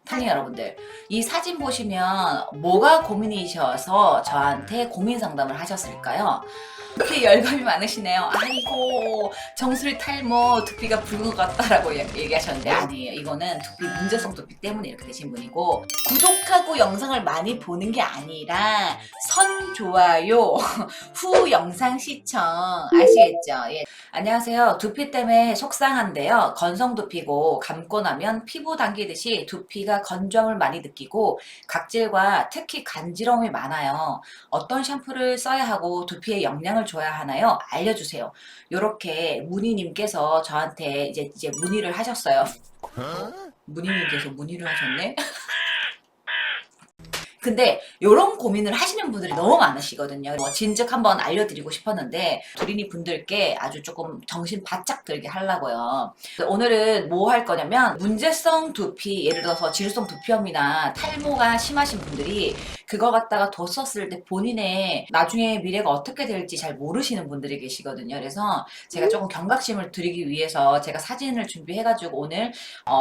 사진 여러분들, 이 사진 보시면 뭐가 고민이셔서 저한테 고민 상담을 하셨을까요? 두피 열감이 많으시네요. 아이고, 정수리 탈모, 두피가 붉은 것 같다라고 얘기하셨는데 아니에요. 이거는 두피 문제성 두피 때문에 이렇게 되신 분이고, 구독하고 영상을 많이 보는 게 아니라 선 좋아요 후 영상 시청 아시겠죠? 예. 안녕하세요. 두피 때문에 속상한데요. 건성 두피고 감고 나면 피부 당기듯이 두피가 건조함을 많이 느끼고 각질과 특히 간지러움이 많아요. 어떤 샴푸를 써야 하고 두피에 영양을 줘야 하나요? 알려주세요. 이렇게 문희님께서 저한테 이제 문의를 하셨어요. 문희님께서 문의를 하셨네? 근데 이런 고민을 하시는 분들이 너무 많으시거든요. 진즉 한번 알려드리고 싶었는데 두린이 분들께 아주 조금 정신 바짝 들게 하려고요. 오늘은 뭐 할 거냐면 문제성 두피, 예를 들어서 지루성 두피염이나 탈모가 심하신 분들이 그거 갖다가 뒀었을 때 본인의 나중에 미래가 어떻게 될지 잘 모르시는 분들이 계시거든요. 그래서 제가 조금 경각심을 드리기 위해서 제가 사진을 준비해가지고 오늘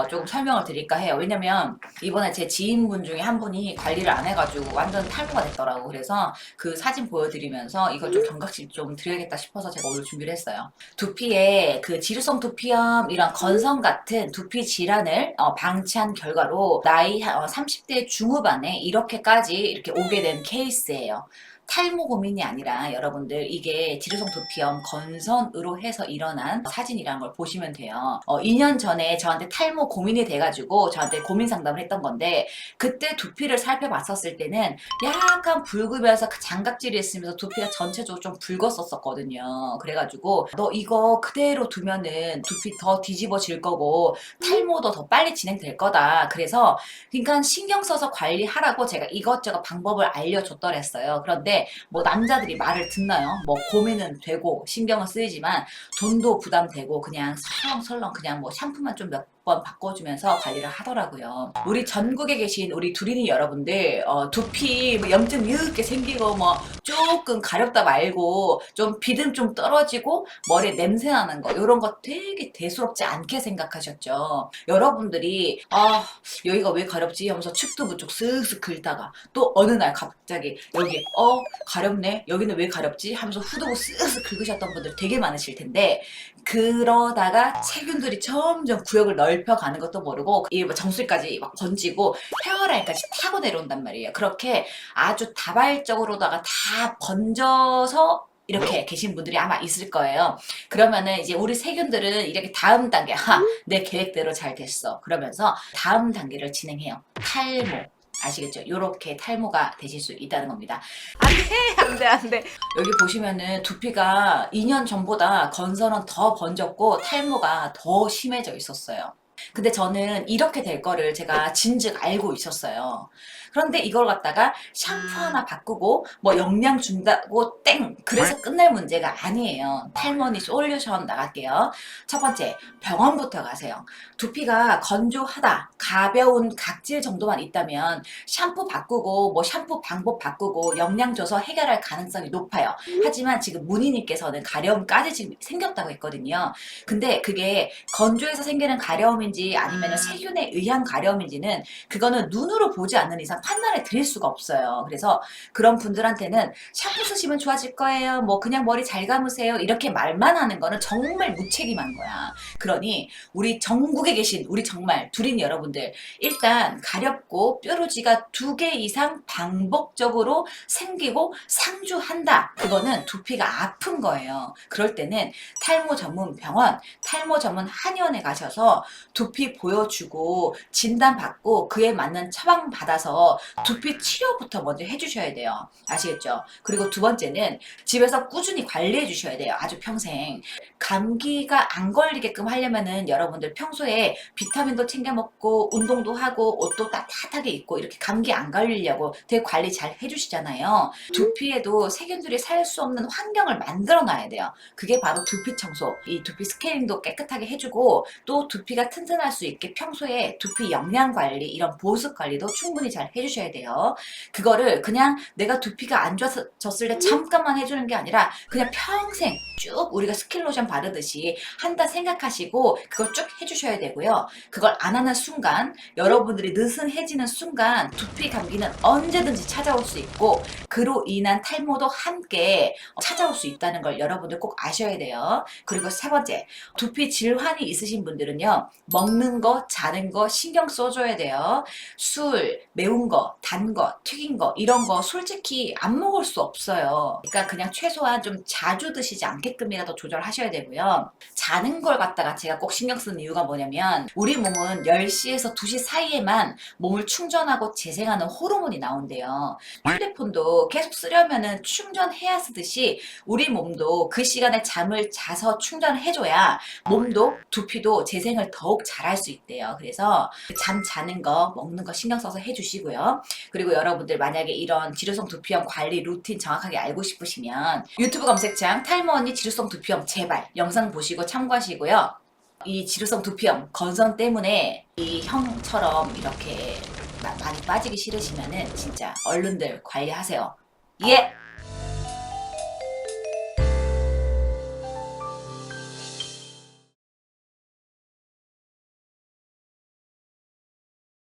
조금 설명을 드릴까 해요. 왜냐면 이번에 제 지인분 중에 한 분이 관리를 안 해가지고 완전 탈모가 됐더라고. 그래서 그 사진 보여드리면서 이걸 좀 경각심 좀 드려야겠다 싶어서 제가 오늘 준비를 했어요. 두피에 그 지루성 두피염 이런 건성 같은 두피 질환을 방치한 결과로 나이 30대 중후반에 이렇게까지 이렇게 오게 된 케이스예요. 탈모 고민이 아니라 여러분들 이게 지루성 두피염 건선으로 해서 일어난 사진이라는 걸 보시면 돼요. 2년 전에 저한테 탈모 고민이 돼가지고 저한테 고민 상담을 했던 건데 그때 두피를 살펴봤었을 때는 약간 붉으면서 그 장각질이 있으면서 두피가 전체적으로 좀 붉었었거든요. 그래가지고 너 이거 그대로 두면은 두피 더 뒤집어질 거고 탈모도 더 빨리 진행될 거다. 그래서 그러니까 신경 써서 관리하라고 제가 이것저것 방법을 알려줬더랬어요. 그런데 뭐 남자들이 말을 듣나요? 뭐 고민은 되고 신경은 쓰이지만 돈도 부담되고 그냥 설렁설렁 그냥 뭐 샴푸만 좀 몇 번 바꿔주면서 관리를 하더라고요. 우리 전국에 계신 우리 두린이 여러분들 두피 뭐 염증 이렇게 생기고 뭐 조금 가렵다 말고 좀 비듬 좀 떨어지고 머리에 냄새 나는 거 이런 거 되게 대수롭지 않게 생각하셨죠. 여러분들이 여기가 왜 가렵지 하면서 축도 부축 쓱쓱 긁다가 또 어느 날 갑자기 여기 가렵네 여기는 왜 가렵지 하면서 후두부 쓱쓱 긁으셨던 분들 되게 많으실 텐데 그러다가 세균들이 점점 구역을 넓혀가는 것도 모르고 이 정수리까지 막 번지고 헤어라인까지 타고 내려온단 말이에요. 그렇게 아주 다발적으로다가 다 번져서 이렇게 계신 분들이 아마 있을 거예요. 그러면은 이제 우리 세균들은 이렇게 다음 단계, 내 계획대로 잘 됐어. 그러면서 다음 단계를 진행해요. 탈모. 아시겠죠? 요렇게 탈모가 되실 수 있다는 겁니다. 안 돼, 안 돼. 여기 보시면은 두피가 2년 전보다 건선은 더 번졌고 탈모가 더 심해져 있었어요. 근데 저는 이렇게 될 거를 제가 진즉 알고 있었어요. 그런데 이걸 갖다가 샴푸 하나 바꾸고 뭐 영양 준다고 땡! 그래서 끝날 문제가 아니에요. 탈모니 솔루션 나갈게요. 첫 번째, 병원부터 가세요. 두피가 건조하다, 가벼운 각질 정도만 있다면 샴푸 바꾸고 뭐 샴푸 방법 바꾸고 영양 줘서 해결할 가능성이 높아요. 하지만 지금 문희님께서는 가려움까지 지금 생겼다고 했거든요. 근데 그게 건조해서 생기는 가려움인지 아니면 세균에 의한 가려움인지는 그거는 눈으로 보지 않는 이상 판단을 드릴 수가 없어요. 그래서 그런 분들한테는 샴푸 쓰시면 좋아질 거예요. 뭐 그냥 머리 잘 감으세요. 이렇게 말만 하는 거는 정말 무책임한 거야. 그러니 우리 전국에 계신 우리 정말 두린 여러분들 일단 가렵고 뾰루지가 2개 이상 반복적으로 생기고 상주한다. 그거는 두피가 아픈 거예요. 그럴 때는 탈모 전문 병원, 탈모 전문 한의원에 가셔서 두피 보여주고 진단받고 그에 맞는 처방 받아서 두피 치료부터 먼저 해주셔야 돼요. 아시겠죠? 그리고 두 번째는 집에서 꾸준히 관리해 주셔야 돼요. 아주 평생. 감기가 안 걸리게끔 하려면은 여러분들 평소에 비타민도 챙겨 먹고 운동도 하고 옷도 따뜻하게 입고 이렇게 감기 안 걸리려고 되게 관리 잘 해주시잖아요. 두피에도 세균들이 살 수 없는 환경을 만들어 놔야 돼요. 그게 바로 두피 청소. 이 두피 스케일링도 깨끗하게 해주고 또 두피가 튼튼할 수 있게 평소에 두피 영양 관리 이런 보습 관리도 충분히 잘 해주셔야 돼요. 그거를 그냥 내가 두피가 안 좋아졌을 때 잠깐만 해주는 게 아니라 그냥 평생 쭉 우리가 스킨로션 바르듯이 한다 생각하시고 그걸 쭉 해주셔야 되고요. 그걸 안 하는 순간 여러분들이 느슨해지는 순간 두피 감기는 언제든지 찾아올 수 있고 그로 인한 탈모도 함께 찾아올 수 있다는 걸 여러분들 꼭 아셔야 돼요. 그리고 세 번째, 두피 질환이 있으신 분들은요, 먹는 거, 자는 거 신경 써줘야 돼요. 술, 매운 거, 단 거, 튀긴 거 이런 거 솔직히 안 먹을 수 없어요. 그러니까 그냥 최소한 좀 자주 드시지 않게끔이라도 조절하셔야 되고요. 자는 걸 갖다가 제가 꼭 신경 쓰는 이유가 뭐냐면 우리 몸은 10시에서 2시 사이에만 몸을 충전하고 재생하는 호르몬이 나온대요. 휴대폰도 계속 쓰려면은 충전해야 쓰듯이 우리 몸도 그 시간에 잠을 자서 충전을 해줘야 몸도 두피도 재생을 더욱 잘할 수 있대요. 그래서 잠 자는 거 먹는 거 신경 써서 해주시고요. 그리고 여러분들 만약에 이런 지루성 두피염 관리 루틴 정확하게 알고 싶으시면 유튜브 검색창 탈모 언니 지루성 두피염 제발 영상 보시고 참고하시고요. 이 지루성 두피염 건선 때문에 이 형처럼 이렇게 많이 빠지기 싫으시면은 진짜 얼른들 관리하세요. 예!